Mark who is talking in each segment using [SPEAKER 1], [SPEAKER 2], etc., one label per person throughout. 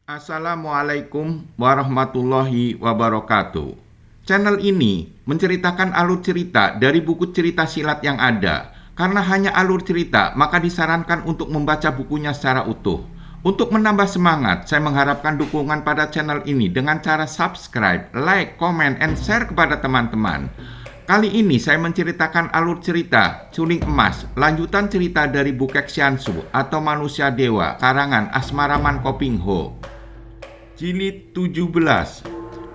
[SPEAKER 1] Assalamualaikum warahmatullahi wabarakatuh. Channel ini menceritakan alur cerita dari buku cerita silat yang ada. Karena hanya alur cerita, maka disarankan untuk membaca bukunya secara utuh. Untuk menambah semangat, saya mengharapkan dukungan pada channel ini dengan cara subscribe, like, comment, and share kepada teman-teman. Kali ini saya menceritakan alur cerita Suling Emas, lanjutan cerita dari Bukek Xiansu atau Manusia Dewa, karangan Asmaraman Kopingho. Jilid 17.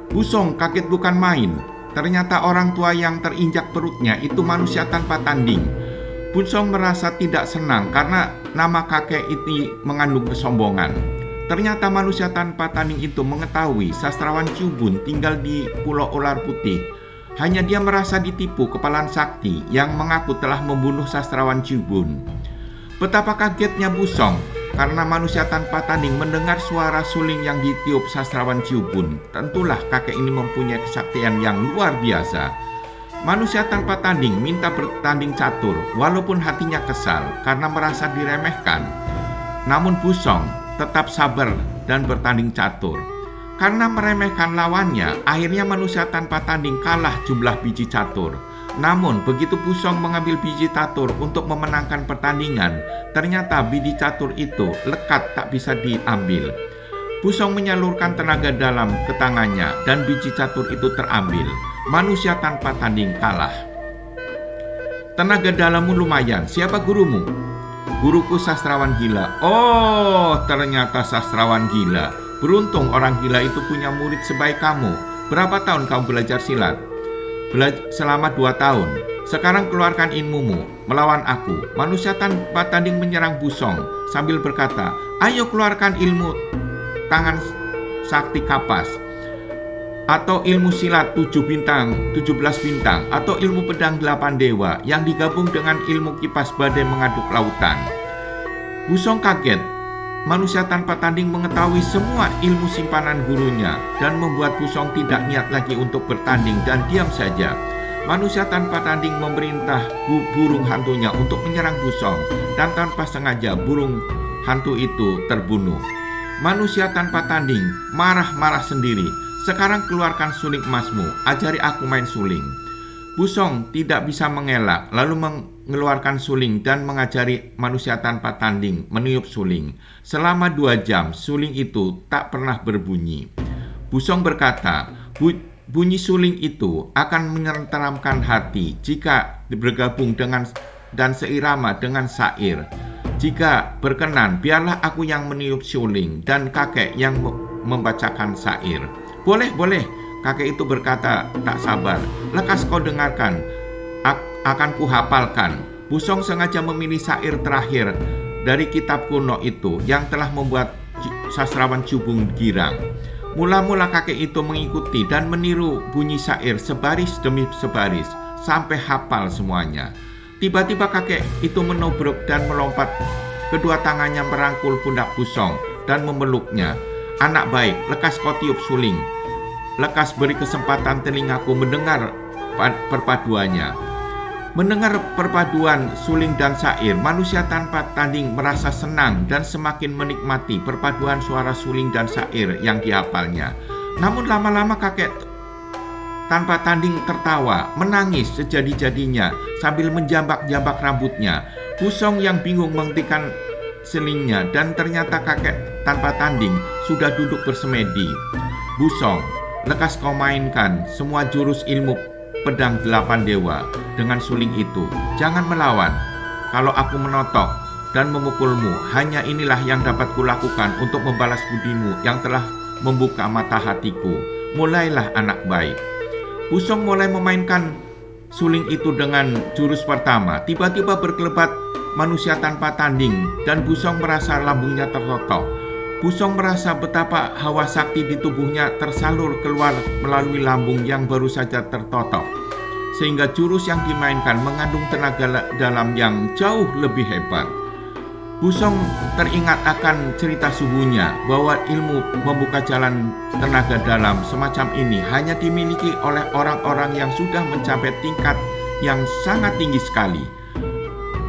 [SPEAKER 1] Busong kaget bukan main. Ternyata orang tua yang terinjak perutnya itu manusia tanpa tanding. Busong merasa tidak senang karena nama kakek itu mengandung kesombongan. Ternyata manusia tanpa tanding itu mengetahui sastrawan Cubun tinggal di Pulau Ular Putih. Hanya dia merasa ditipu kepalan sakti yang mengaku telah membunuh sastrawan Cubun. Betapa kagetnya Busong karena manusia tanpa tanding mendengar suara suling yang ditiup sastrawan Cubun. Tentulah kakek ini mempunyai kesaktian yang luar biasa. Manusia tanpa tanding minta bertanding catur walaupun hatinya kesal karena merasa diremehkan. Namun Busong tetap sabar dan bertanding catur. Karena meremehkan lawannya, akhirnya manusia tanpa tanding kalah jumlah biji catur. Namun begitu Busong mengambil biji catur untuk memenangkan pertandingan, ternyata biji catur itu lekat tak bisa diambil. Busong menyalurkan tenaga dalam ke tangannya dan biji catur itu terambil. Manusia tanpa tanding kalah. Tenaga dalammu lumayan, siapa gurumu? Guruku sastrawan gila. Oh, ternyata sastrawan gila. Beruntung orang gila itu punya murid sebaik kamu. Berapa tahun kamu belajar silat? Selama 2 tahun. Sekarang keluarkan ilmumu melawan aku. Manusia tanpa tanding menyerang Busong sambil berkata, ayo keluarkan ilmu tangan sakti kapas, atau ilmu silat 7 bintang, 17 bintang, atau ilmu pedang 8 dewa yang digabung dengan ilmu kipas badai mengaduk lautan. Busong kaget. Manusia tanpa tanding mengetahui semua ilmu simpanan gurunya dan membuat Busong tidak niat lagi untuk bertanding dan diam saja. Manusia tanpa tanding memerintah burung hantunya untuk menyerang Busong dan tanpa sengaja burung hantu itu terbunuh. Manusia tanpa tanding marah-marah sendiri. Sekarang keluarkan suling emasmu, ajari aku main suling. Busong tidak bisa mengelak, lalu mengeluarkan suling dan mengajari manusia tanpa tanding meniup suling. Selama 2 jam, suling itu tak pernah berbunyi. Busong berkata, bunyi suling itu akan menenteramkan hati jika bergabung dengan dan seirama dengan syair. Jika berkenan, biarlah aku yang meniup suling dan kakek yang membacakan syair. Boleh. Kakek itu berkata tak sabar. Lekas kau dengarkan, akan kuhafalkan. Busong sengaja memilih syair terakhir dari kitab kuno itu yang telah membuat sastrawan Cubun girang. Mula-mula kakek itu mengikuti dan meniru bunyi syair sebaris demi sebaris sampai hafal semuanya. Tiba-tiba kakek itu menobrok dan melompat. Kedua tangannya merangkul pundak Busong dan memeluknya. Anak baik, lekas kau tiup suling. Lekas beri kesempatan telingaku mendengar perpaduannya. Mendengar perpaduan suling dan syair, manusia tanpa tanding merasa senang dan semakin menikmati perpaduan suara suling dan syair yang dihafalnya. Namun lama-lama kakek tanpa tanding tertawa, menangis sejadi-jadinya sambil menjambak-jambak rambutnya. Busong yang bingung menghentikan selingnya dan ternyata kakek tanpa tanding sudah duduk bersemedi. Busong, lekas kau mainkan semua jurus ilmu pedang 8 dewa dengan suling itu. Jangan melawan. Kalau aku menotok dan memukulmu, hanya inilah yang dapat kulakukan untuk membalas budimu yang telah membuka mata hatiku. Mulailah anak baik. Busong mulai memainkan suling itu dengan jurus pertama. Tiba-tiba berkelebat manusia tanpa tanding dan Busong merasa lambungnya tertotok. Busong merasa betapa hawa sakti di tubuhnya tersalur keluar melalui lambung yang baru saja tertotok. Sehingga jurus yang dimainkan mengandung tenaga dalam yang jauh lebih hebat. Busong teringat akan cerita suhunya bahwa ilmu membuka jalan tenaga dalam semacam ini hanya dimiliki oleh orang-orang yang sudah mencapai tingkat yang sangat tinggi sekali.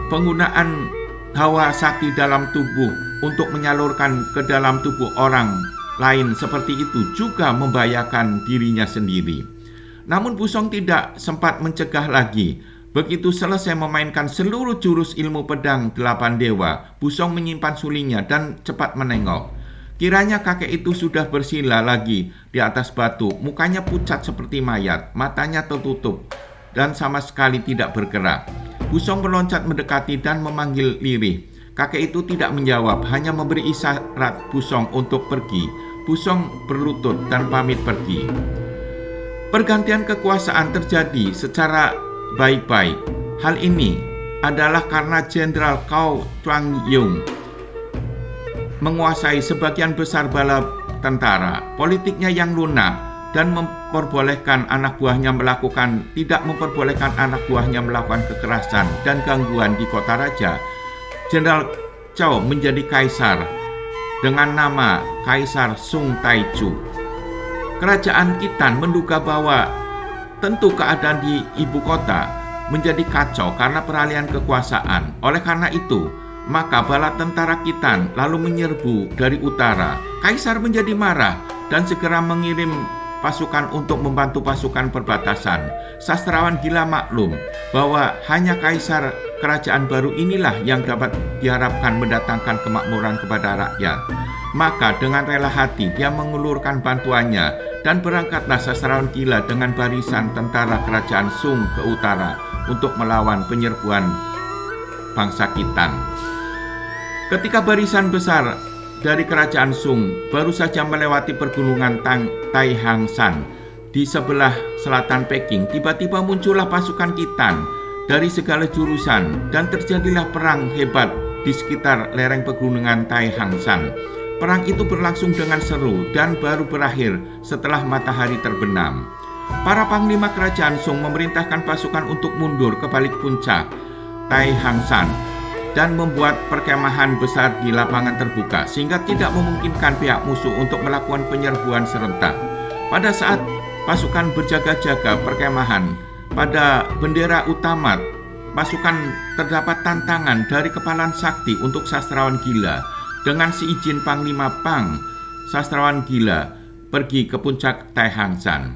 [SPEAKER 1] Penggunaan hawa sakti dalam tubuh untuk menyalurkan ke dalam tubuh orang lain seperti itu juga membahayakan dirinya sendiri. Namun Busong tidak sempat mencegah lagi. Begitu selesai memainkan seluruh jurus ilmu pedang 8 dewa, Busong menyimpan sulingnya dan cepat menengok. Kiranya kakek itu sudah bersila lagi di atas batu, mukanya pucat seperti mayat, matanya tertutup dan sama sekali tidak bergerak. Busong meloncat mendekati dan memanggil lirih. Kakek itu tidak menjawab, hanya memberi isyarat Busong untuk pergi. Busong berlutut dan pamit pergi. Pergantian kekuasaan terjadi secara baik-baik. Hal ini adalah karena Jenderal Cao Chuanying menguasai sebagian besar bala tentara. Politiknya yang lunak dan tidak memperbolehkan anak buahnya melakukan kekerasan dan gangguan di kota raja. Jenderal Cao menjadi kaisar dengan nama Kaisar Sung Taichu. Kerajaan Khitan menduga bahwa tentu keadaan di ibu kota menjadi kacau karena peralihan kekuasaan. Oleh karena itu, maka bala tentara Khitan lalu menyerbu dari utara. Kaisar menjadi marah dan segera mengirim pasukan untuk membantu pasukan perbatasan. Sastrawan gila maklum bahwa hanya kaisar kerajaan baru inilah yang dapat diharapkan mendatangkan kemakmuran kepada rakyat. Maka dengan rela hati dia mengulurkan bantuannya dan berangkatlah sastrawan gila dengan barisan tentara kerajaan Sung ke utara untuk melawan penyerbuan bangsa Khitan. Ketika barisan besar dari kerajaan Sung baru saja melewati pergunungan Taihangsan di sebelah selatan Peking, tiba-tiba muncullah pasukan Khitan dari segala jurusan dan terjadilah perang hebat di sekitar lereng pegunungan Taihangsan. Perang itu berlangsung dengan seru dan baru berakhir setelah matahari terbenam. Para panglima kerajaan Sung memerintahkan pasukan untuk mundur ke balik puncak Taihangsan dan membuat perkemahan besar di lapangan terbuka sehingga tidak memungkinkan pihak musuh untuk melakukan penyerbuan serentak. Pada saat pasukan berjaga-jaga perkemahan, pada bendera utama pasukan terdapat tantangan dari kepalan sakti untuk sastrawan gila. Dengan seizin Panglima Pang, sastrawan gila pergi ke puncak Taihangsan.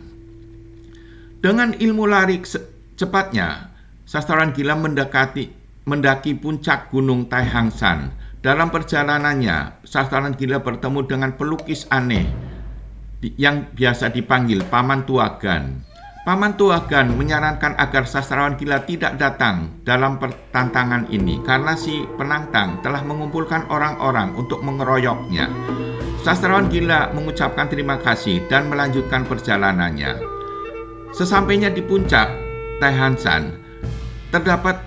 [SPEAKER 1] Dengan ilmu lari cepatnya, sastrawan gila mendaki puncak gunung Taihangsan. Dalam perjalanannya, sastrawan gila bertemu dengan pelukis aneh yang biasa dipanggil Paman Tuagan. Paman Tuagan menyarankan agar sastrawan gila tidak datang dalam pertantangan ini karena si penantang telah mengumpulkan orang-orang untuk mengeroyoknya. Sastrawan gila mengucapkan terima kasih dan melanjutkan perjalanannya. Sesampainya di puncak Taihangsan, terdapat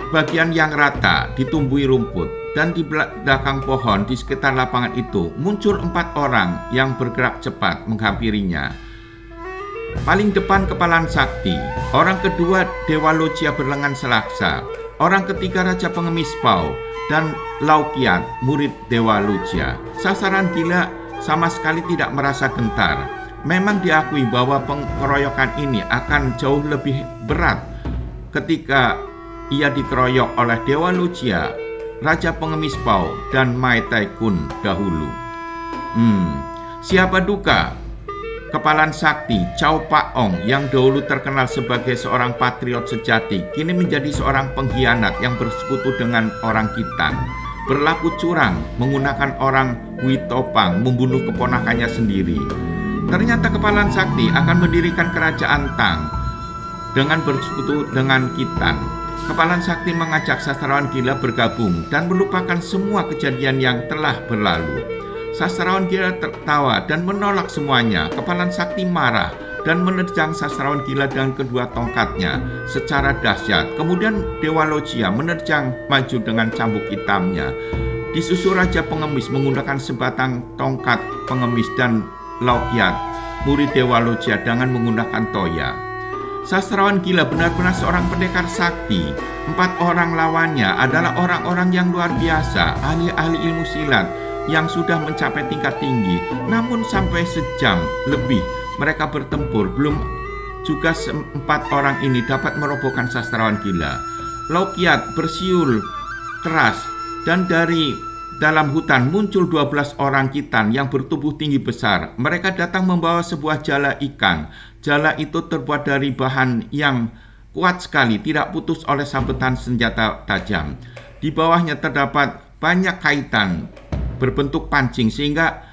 [SPEAKER 1] bagian yang rata ditumbuhi rumput, dan di belakang pohon di sekitar lapangan itu muncul 4 orang yang bergerak cepat menghampirinya. Paling depan kepalan sakti, orang kedua Dewa Lucia berlengan selaksa, orang ketiga Raja Pengemis Pao, dan Laukiat, murid Dewa Lucia. Sasaran gila sama sekali tidak merasa gentar. Memang diakui bahwa pengeroyokan ini akan jauh lebih berat ketika ia dikeroyok oleh Dewa Lucia, Raja Pengemis Pao, dan Mai Tai Kun dahulu. Siapa duga kepalan sakti Cao Paong yang dahulu terkenal sebagai seorang patriot sejati kini menjadi seorang pengkhianat yang bersekutu dengan orang Khitan, berlaku curang, menggunakan orang Hui Topang membunuh keponakannya sendiri. Ternyata kepalan sakti akan mendirikan kerajaan Tang dengan bersekutu dengan Khitan. Kepalan sakti mengajak sastrawan gila bergabung dan melupakan semua kejadian yang telah berlalu. Sastrawan gila tertawa dan menolak semuanya. Kepalan sakti marah dan menerjang sastrawan gila dengan kedua tongkatnya secara dahsyat. Kemudian Dewa Lucia menerjang maju dengan cambuk hitamnya. Disusul Raja Pengemis menggunakan sebatang tongkat pengemis dan Laukiat, murid Dewa Lucia, dengan menggunakan toya. Sastrawan gila benar-benar seorang pendekar sakti. 4 orang lawannya adalah orang-orang yang luar biasa, ahli-ahli ilmu silat yang sudah mencapai tingkat tinggi. Namun sampai sejam lebih mereka bertempur, belum juga 4 orang ini dapat merobohkan sastrawan gila. Laukiat bersiul keras dan dari dalam hutan muncul 12 orang Khitan yang bertubuh tinggi besar. Mereka datang membawa sebuah jala ikan. Jala itu terbuat dari bahan yang kuat sekali, tidak putus oleh sabetan senjata tajam. Di bawahnya terdapat banyak kaitan berbentuk pancing, sehingga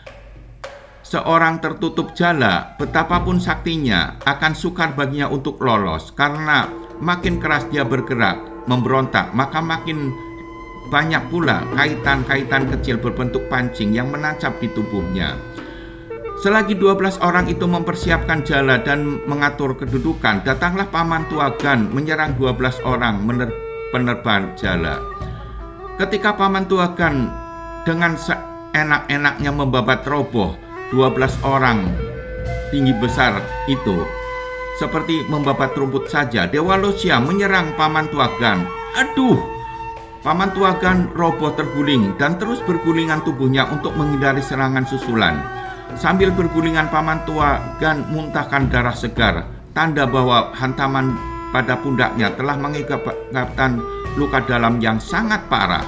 [SPEAKER 1] seorang tertutup jala, betapapun saktinya, akan sukar baginya untuk lolos. Karena makin keras dia bergerak, memberontak, maka makin banyak pula kaitan-kaitan kecil berbentuk pancing yang menancap di tubuhnya. Selagi 12 orang itu mempersiapkan jala dan mengatur kedudukan, datanglah Paman Tuagan menyerang 12 orang penerbang jala. Ketika Paman Tuagan dengan seenak-enaknya membabat roboh 12 orang tinggi besar itu, seperti membabat rumput saja, Dewa Loggia menyerang Paman Tuagan. Aduh! Paman Tuagan roboh terguling dan terus bergulingan tubuhnya untuk menghindari serangan susulan. Sambil bergulingan, Paman Tuagan muntahkan darah segar, tanda bahwa hantaman pada pundaknya telah mengakibatkan luka dalam yang sangat parah.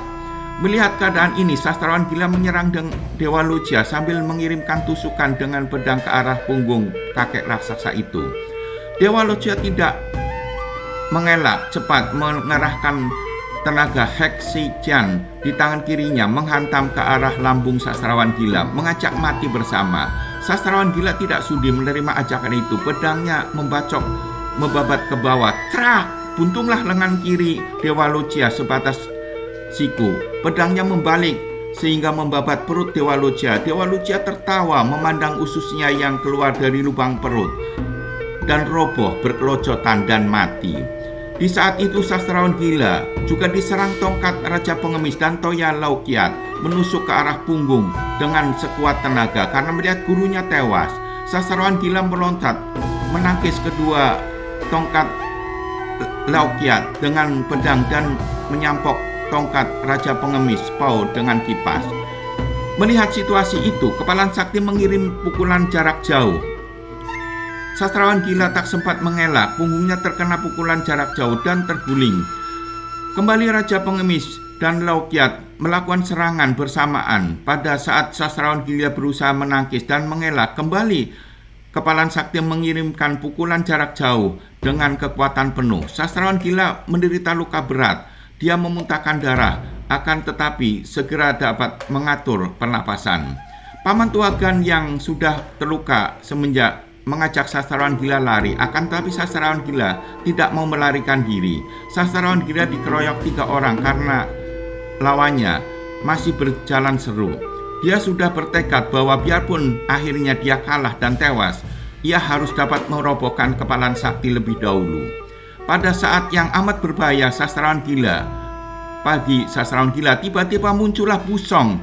[SPEAKER 1] Melihat keadaan ini, sastrawan gila menyerang Dewa Loggia sambil mengirimkan tusukan dengan pedang ke arah punggung kakek raksasa itu. Dewa Loggia tidak mengelak, cepat mengerahkan tenaga Hexian di tangan kirinya menghantam ke arah lambung sastrawan gila, mengajak mati bersama. Sastrawan gila tidak sudi menerima ajakan itu. Pedangnya membabat ke bawah. Trak! Buntunglah lengan kiri Dewa Loggia sebatas siku. Pedangnya membalik sehingga membabat perut Dewa Loggia. Dewa Loggia tertawa memandang ususnya yang keluar dari lubang perut dan roboh berkelojotan dan mati. Di saat itu sastrawan gila juga diserang tongkat Raja Pengemis dan Toya Laukiat menusuk ke arah punggung dengan sekuat tenaga. Karena melihat gurunya tewas, sastrawan gila meloncat menangkis kedua tongkat Laukiat dengan pedang dan menyampok tongkat Raja Pengemis Pau dengan kipas. Melihat situasi itu, Kepalan Sakti mengirim pukulan jarak jauh. Sastrawan gila tak sempat mengelak, punggungnya terkena pukulan jarak jauh dan terguling. Kembali Raja Pengemis dan Laukiat melakukan serangan bersamaan. Pada saat sastrawan gila berusaha menangkis dan mengelak, kembali Kepalan Sakti mengirimkan pukulan jarak jauh dengan kekuatan penuh. Sastrawan gila menderita luka berat. Dia memuntahkan darah, akan tetapi segera dapat mengatur pernapasan. Paman Tuagan yang sudah terluka semenjak mengajak sastrawan gila lari, akan tetapi sastrawan gila tidak mau melarikan diri. Sastrawan gila dikeroyok 3 orang karena lawannya masih berjalan seru. Dia sudah bertekad bahwa biarpun akhirnya dia kalah dan tewas, ia harus dapat merobohkan Kepalan Sakti lebih dahulu. Pada saat yang amat berbahaya sastrawan gila, tiba-tiba muncullah Busong.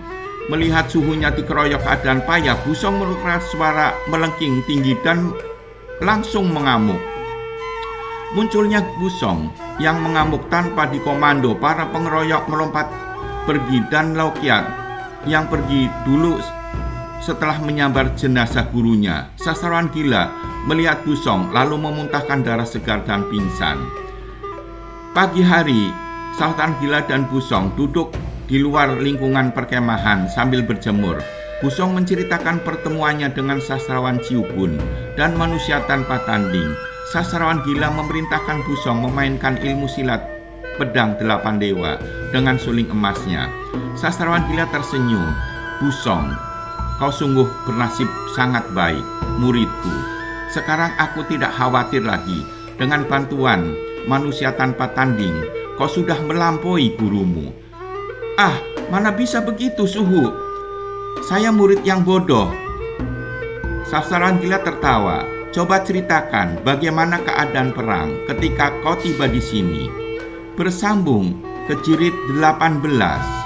[SPEAKER 1] Melihat suhunya dikeroyok keadaan payah, Busong mengeluarkan suara melengking tinggi dan langsung mengamuk. Munculnya Busong yang mengamuk tanpa dikomando, para pengeroyok melompat pergi dan Laukiat yang pergi dulu setelah menyambar jenazah gurunya. Sastrawan gila melihat Busong lalu memuntahkan darah segar dan pingsan. Pagi hari, sastrawan gila dan Busong duduk di luar lingkungan perkemahan sambil berjemur. Busong menceritakan pertemuannya dengan sastrawan Ciubun dan manusia tanpa tanding. Sastrawan gila memerintahkan Busong memainkan ilmu silat pedang 8 dewa dengan suling emasnya. Sastrawan gila tersenyum. Busong, kau sungguh bernasib sangat baik, muridku. Sekarang aku tidak khawatir lagi. Dengan bantuan manusia tanpa tanding, kau sudah melampaui gurumu. Ah, mana bisa begitu, Suhu? Saya murid yang bodoh. Sastrawan gila tertawa. Coba ceritakan bagaimana keadaan perang ketika kau tiba di sini. Bersambung ke jilid 18.